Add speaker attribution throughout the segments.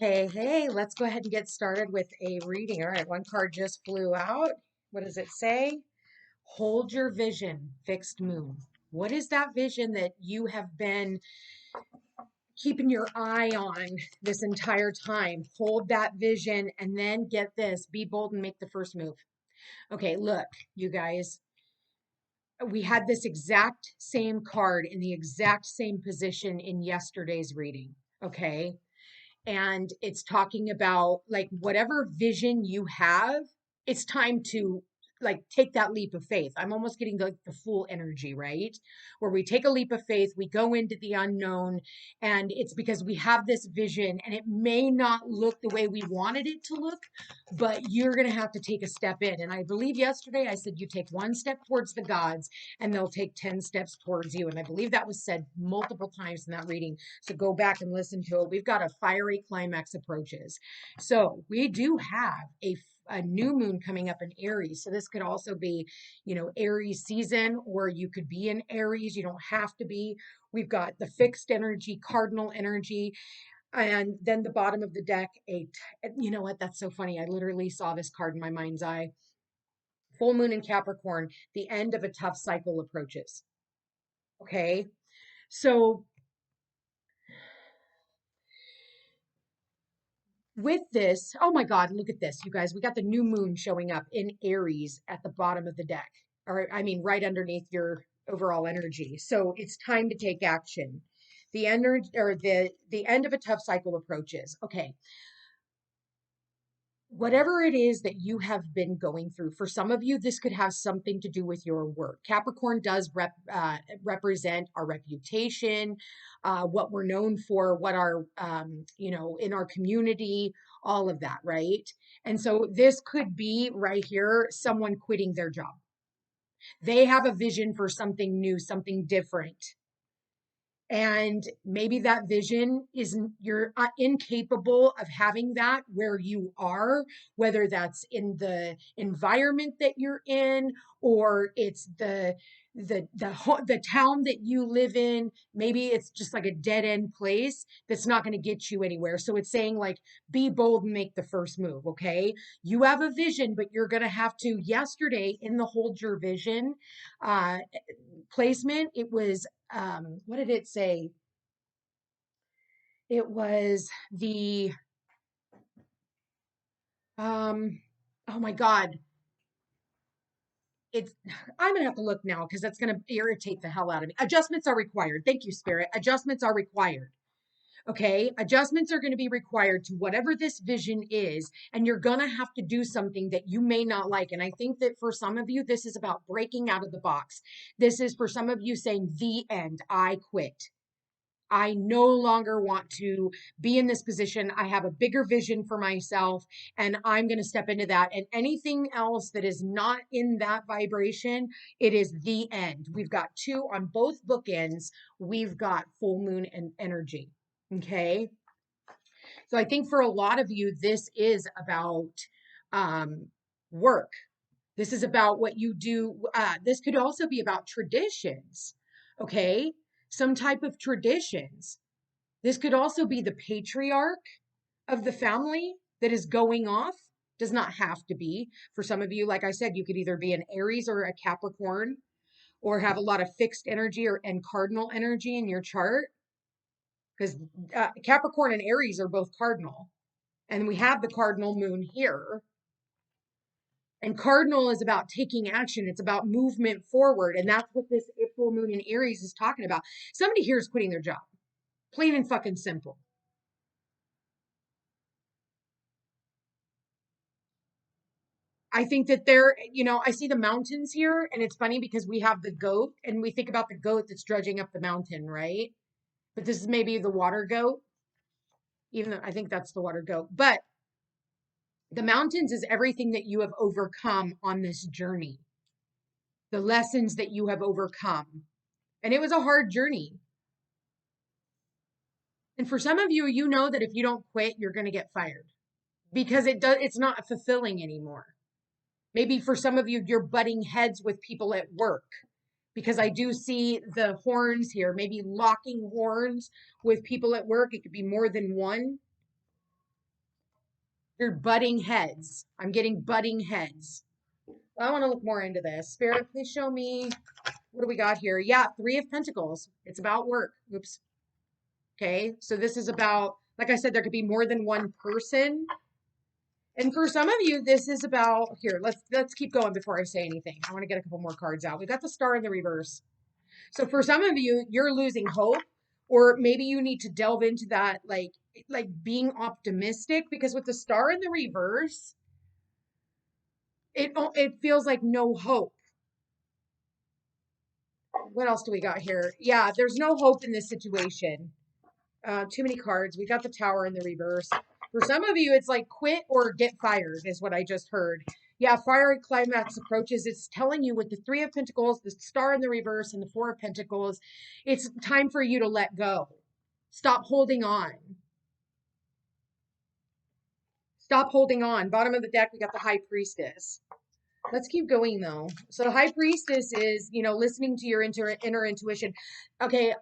Speaker 1: Hey, let's go ahead and get started with a reading. All right, one card just flew out. What does it say? Hold your vision, fixed moon. What is that vision that you have been keeping your eye on this entire time? Hold that vision and then get this, be bold and make the first move. Okay, look, you guys, we had this exact same card in the exact same position in yesterday's reading. Okay. And it's talking about like whatever vision you have, it's time to like take that leap of faith. I'm almost getting the full energy, right? Where we take a leap of faith, we go into the unknown, and it's because we have this vision, and it may not look the way we wanted it to look, but you're going to have to take a step in. And I believe yesterday I said you take one step towards the gods, and they'll take 10 steps towards you. And I believe that was said multiple times in that reading. So go back and listen to it. We've got a fiery climax approaches. So we do have a new moon coming up in Aries. So this could also be, Aries season, or you could be in Aries. You don't have to be. We've got the fixed energy, cardinal energy, and then the bottom of the deck, you know what? That's so funny. I literally saw this card in my mind's eye. Full moon in Capricorn, the end of a tough cycle approaches. Okay. So with this, oh my God, look at this, you guys. We got the new moon showing up in Aries at the bottom of the deck, or I mean, right underneath your overall energy. So it's time to take action. The energy or the end of a tough cycle approaches. Okay, whatever it is that you have been going through, for some of you, this could have something to do with your work. Capricorn does represent our reputation, what we're known for, what our, in our community, all of that, right? And so this could be right here, someone quitting their job. They have a vision for something new, something different, and maybe that vision isn't, you're incapable of having that where you are, whether that's in the environment that you're in, or it's the town that you live in. Maybe it's just like a dead end place that's not going to get you anywhere. So it's saying like, be bold and make the first move. Okay, you have a vision, but you're going to have to. Yesterday in the hold your vision uh placement, it was, what did it say? It was the, um, oh my God. It's, I'm gonna have to look now because that's gonna irritate the hell out of me. Adjustments are required. Thank you, Spirit. Adjustments are required. Okay, adjustments are going to be required to whatever this vision is, and you're going to have to do something that you may not like. And I think that for some of you, this is about breaking out of the box. This is for some of you saying, the end, I quit. I no longer want to be in this position. I have a bigger vision for myself, and I'm going to step into that. And anything else that is not in that vibration, it is the end. We've got two on both bookends. We've got full moon and energy. Okay. So I think for a lot of you, this is about work. This is about what you do. This could also be about traditions. Okay. Some type of traditions. This could also be the patriarch of the family that is going off. Does not have to be. For some of you, like I said, you could either be an Aries or a Capricorn, or have a lot of fixed energy and cardinal energy in your chart, because Capricorn and Aries are both cardinal. And we have the cardinal moon here. And cardinal is about taking action. It's about movement forward. And that's what this full moon in Aries is talking about. Somebody here is quitting their job. Plain and fucking simple. I think that I see the mountains here, and it's funny because we have the goat, and we think about the goat that's drudging up the mountain, right? But this is maybe the water goat, even though I think that's the water goat. But the mountains is everything that you have overcome on this journey, the lessons that you have overcome. And it was a hard journey. And for some of you, you know that if you don't quit, you're going to get fired because it's not fulfilling anymore. Maybe for some of you, you're butting heads with people at work, because I do see the horns here, maybe locking horns with people at work. It could be more than one. You're butting heads. I'm getting butting heads. I want to look more into this. Spirit, please show me. What do we got here? Yeah, Three of Pentacles. It's about work. Oops. Okay, so this is about, like I said, there could be more than one person. And for some of you, this is about, here, let's keep going before I say anything. I want to get a couple more cards out. We got the Star in the reverse. So for some of you, you're losing hope, or maybe you need to delve into that, like being optimistic, because with the Star in the reverse, it feels like no hope. What else do we got here? Yeah, there's no hope in this situation. Too many cards. We got the Tower in the reverse. For some of you, it's like quit or get fired is what I just heard. Yeah, fiery climax approaches. It's telling you with the Three of Pentacles, the Star in the reverse, and the Four of Pentacles, it's time for you to let go. Stop holding on. Stop holding on. Bottom of the deck, we got the High Priestess. Let's keep going though. So the High Priestess is, listening to your inner intuition. Okay,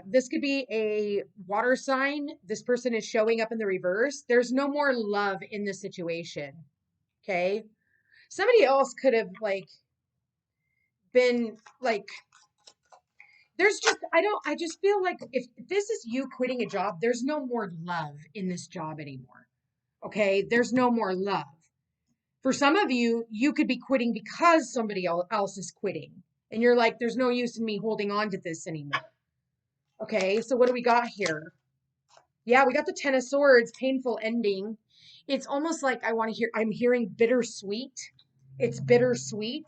Speaker 1: this could be a water sign. This person is showing up in the reverse. There's no more love in the situation. Okay. Somebody else could have been there's just, I just feel like if this is you quitting a job, there's no more love in this job anymore. Okay. There's no more love. For some of you, you could be quitting because somebody else is quitting. And you're like, there's no use in me holding on to this anymore. Okay, so what do we got here? Yeah, we got the Ten of Swords, painful ending. It's almost like I'm hearing bittersweet. It's bittersweet.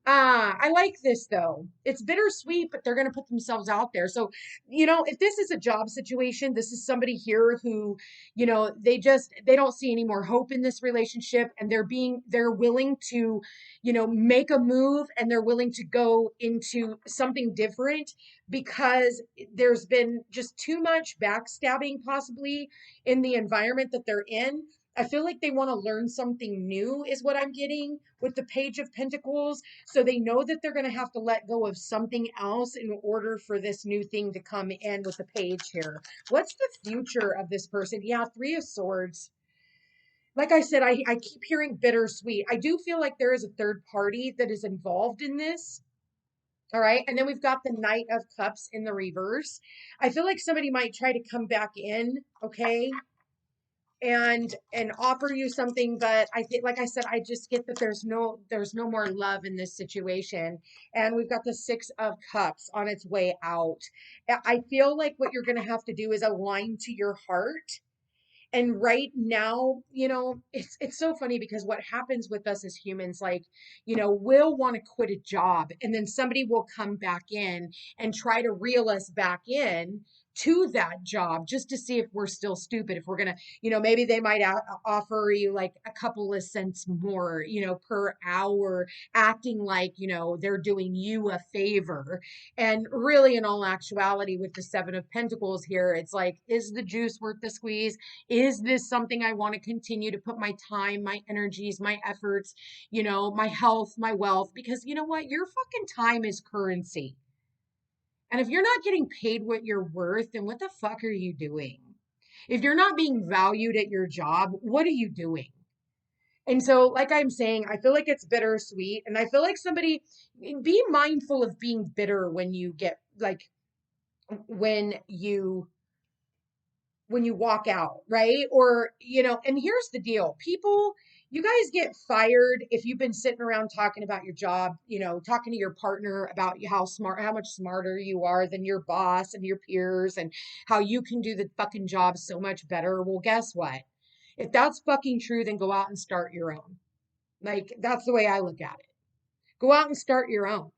Speaker 1: I like this though. It's bittersweet, but they're going to put themselves out there. So, if this is a job situation, this is somebody here who, they don't see any more hope in this relationship, and they're willing to, make a move, and they're willing to go into something different because there's been just too much backstabbing possibly in the environment that they're in. I feel like they want to learn something new is what I'm getting with the Page of Pentacles. So they know that they're going to have to let go of something else in order for this new thing to come in with the page here. What's the future of this person? Yeah, Three of Swords. Like I said, I keep hearing bittersweet. I do feel like there is a third party that is involved in this. All right. And then we've got the Knight of Cups in the reverse. I feel like somebody might try to come back in. Okay. And offer you something, but I think, like I said, I just get that there's no more love in this situation. And we've got the Six of Cups on its way out. I feel like what you're going to have to do is align to your heart. And right now, it's so funny because what happens with us as humans, we'll want to quit a job, and then somebody will come back in and try to reel us back in to that job just to see if we're still stupid, if we're gonna, maybe they might offer you like a couple of cents more, per hour, acting like, they're doing you a favor. And really, in all actuality, with the Seven of Pentacles here, it's like, is the juice worth the squeeze? Is this something I want to continue to put my time, my energies, my efforts, my health, my wealth? Because you know what? Your fucking time is currency. And if you're not getting paid what you're worth, then what the fuck are you doing? If you're not being valued at your job, what are you doing? And so, like I'm saying, I feel like it's bittersweet. And I feel like somebody, be mindful of being bitter when you get, when you walk out, right? Or, and here's the deal. People, you guys get fired if you've been sitting around talking about your job, talking to your partner about how much smarter you are than your boss and your peers, and how you can do the fucking job so much better. Well, guess what? If that's fucking true, then go out and start your own. That's the way I look at it. Go out and start your own.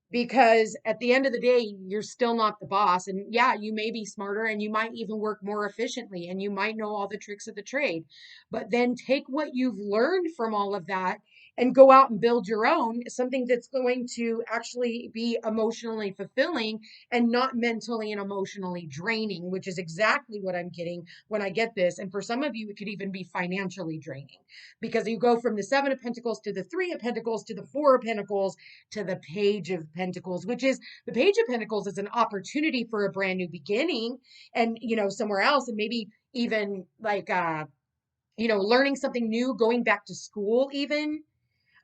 Speaker 1: Because at the end of the day, you're still not the boss. And yeah, you may be smarter, and you might even work more efficiently, and you might know all the tricks of the trade. But then take what you've learned from all of that and go out and build your own, something that's going to actually be emotionally fulfilling and not mentally and emotionally draining, which is exactly what I'm getting when I get this. And for some of you, it could even be financially draining, because you go from the Seven of Pentacles to the Three of Pentacles to the Four of Pentacles to the Page of Pentacles, which is, the Page of Pentacles is an opportunity for a brand new beginning, and somewhere else, and maybe even learning something new, going back to school even,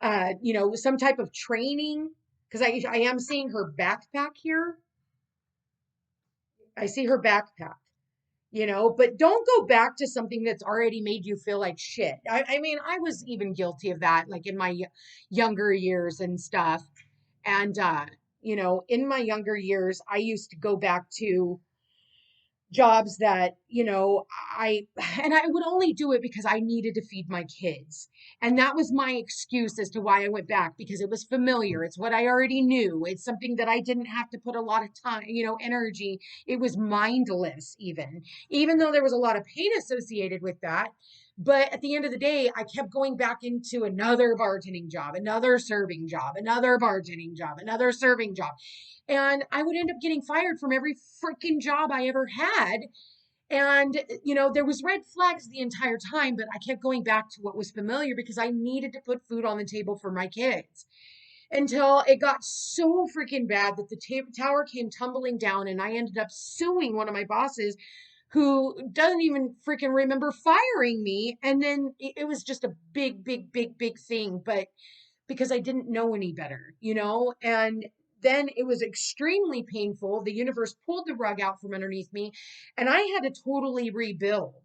Speaker 1: some type of training. Because I am seeing her backpack here. I see her backpack, but don't go back to something that's already made you feel like shit. I mean, I was even guilty of that, like in my younger years and stuff. And, in my younger years, I used to go back to jobs that, I, and I would only do it because I needed to feed my kids. And that was my excuse as to why I went back, because it was familiar. It's what I already knew. It's something that I didn't have to put a lot of time, energy. It was mindless, even though there was a lot of pain associated with that. But at the end of the day, I kept going back into another bartending job, another serving job, another bartending job, another serving job. And I would end up getting fired from every freaking job I ever had. And, there was red flags the entire time, but I kept going back to what was familiar because I needed to put food on the table for my kids, until it got so freaking bad that the tower came tumbling down, and I ended up suing one of my bosses who doesn't even freaking remember firing me. And then it was just a big, big, big, big thing. But because I didn't know any better, and then it was extremely painful. The universe pulled the rug out from underneath me, and I had to totally rebuild,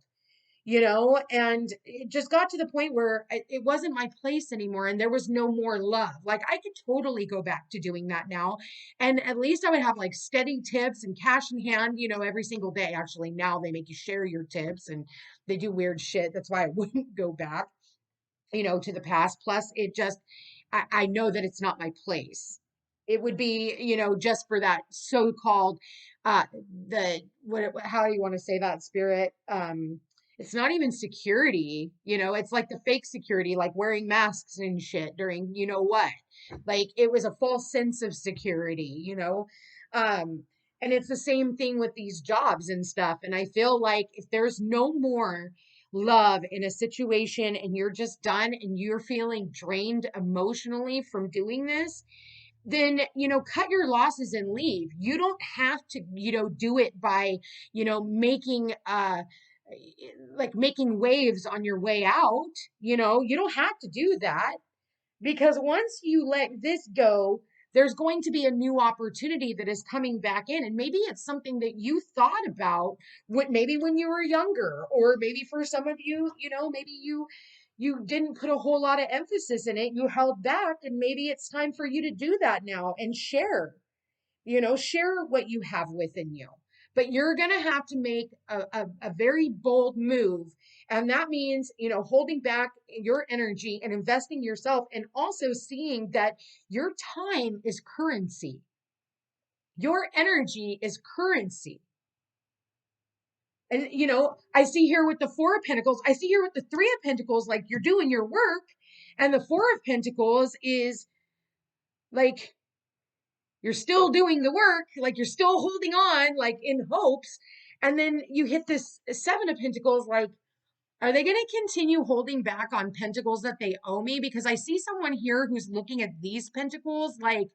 Speaker 1: and it just got to the point where it wasn't my place anymore, and there was no more love. Like, I could totally go back to doing that now, and at least I would have like steady tips and cash in hand, every single day. Actually, now they make you share your tips, and they do weird shit. That's why I wouldn't go back, to the past. Plus, I know that it's not my place. It would be, just for that so-called, uh, how do you want to say that, spirit? It's not even security, it's like the fake security, like wearing masks and shit during, what? Like, it was a false sense of security, and it's the same thing with these jobs and stuff. And I feel like if there's no more love in a situation, and you're just done and you're feeling drained emotionally from doing this, then, cut your losses and leave. You don't have to, do it by, making, like making waves on your way out. You don't have to do that, because once you let this go, there's going to be a new opportunity that is coming back in. And maybe it's something that you thought about maybe when you were younger, or maybe for some of you, maybe you didn't put a whole lot of emphasis in it. You held back, and maybe it's time for you to do that now and share what you have within you. But you're going to have to make a very bold move. And that means, holding back your energy and investing yourself, and also seeing that your time is currency. Your energy is currency. And, I see here with the Four of Pentacles, I see here with the Three of Pentacles, like, you're doing your work. And the Four of Pentacles is like, you're still doing the work, like you're still holding on, like in hopes. And then you hit this Seven of Pentacles, like, are they going to continue holding back on pentacles that they owe me? Because I see someone here who's looking at these pentacles like,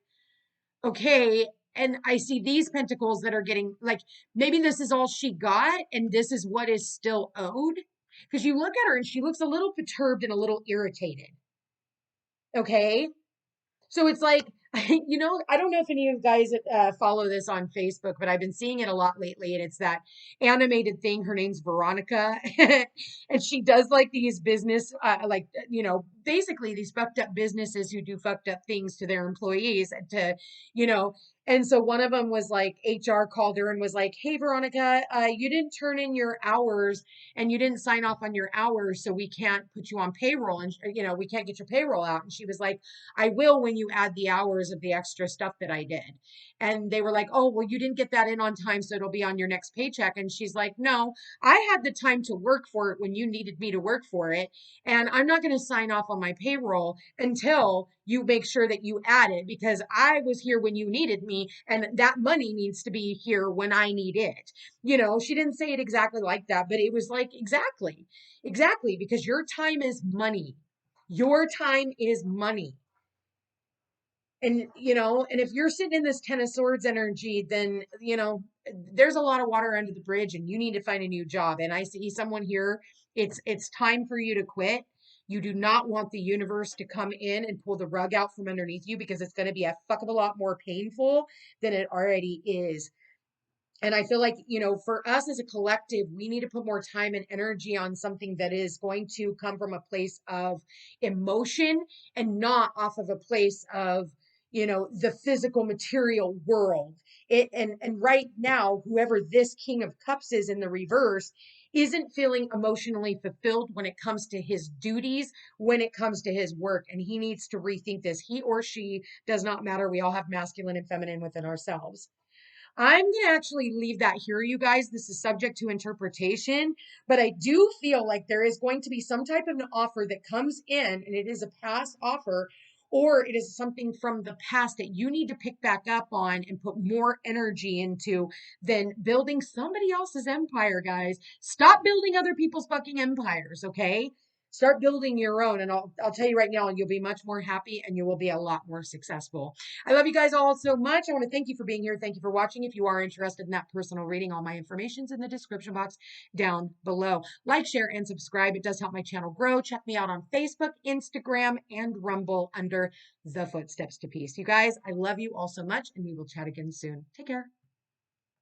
Speaker 1: okay, and I see these pentacles that are getting, like, maybe this is all she got and this is what is still owed. Because you look at her and she looks a little perturbed and a little irritated. Okay. So it's like, I don't know if any of you guys follow this on Facebook, but I've been seeing it a lot lately. And it's that animated thing. Her name's Veronica. And she does like these business, basically these fucked up businesses who do fucked up things to their employees you know, and so one of them was like, HR called her and was like, hey, Veronica, you didn't turn in your hours, and you didn't sign off on your hours. So we can't put you on payroll, and, we can't get your payroll out. And she was like, I will when you add the hours of the extra stuff that I did. And they were like, oh, well, you didn't get that in on time, so it'll be on your next paycheck. And she's like, no, I had the time to work for it when you needed me to work for it. And I'm not going to sign off on my payroll until you make sure that you add it, because I was here when you needed me, and that money needs to be here when I need it. She didn't say it exactly like that, but it was like, exactly, because your time is money. Your time is money. And, and if you're sitting in this Ten of Swords energy, then, there's a lot of water under the bridge and you need to find a new job. And I see someone here, it's time for you to quit. You do not want the universe to come in and pull the rug out from underneath you, because it's going to be a fuck of a lot more painful than it already is. And I feel like, for us as a collective, we need to put more time and energy on something that is going to come from a place of emotion and not off of a place of, the physical material world. And right now, whoever this King of Cups is in the reverse isn't feeling emotionally fulfilled when it comes to his duties, when it comes to his work. And he needs to rethink this. He or she does not matter. We all have masculine and feminine within ourselves. I'm going to actually leave that here, you guys. This is subject to interpretation, but I do feel like there is going to be some type of an offer that comes in, and it is a past offer, or it is something from the past that you need to pick back up on and put more energy into than building somebody else's empire, guys. Stop building other people's fucking empires, okay? Start building your own, and I'll tell you right now, you'll be much more happy and you will be a lot more successful. I love you guys all so much. I want to thank you for being here. Thank you for watching. If you are interested in that personal reading, all my information is in the description box down below. Like, share, and subscribe. It does help my channel grow. Check me out on Facebook, Instagram, and Rumble under The Footsteps to Peace. You guys, I love you all so much, and we will chat again soon. Take care.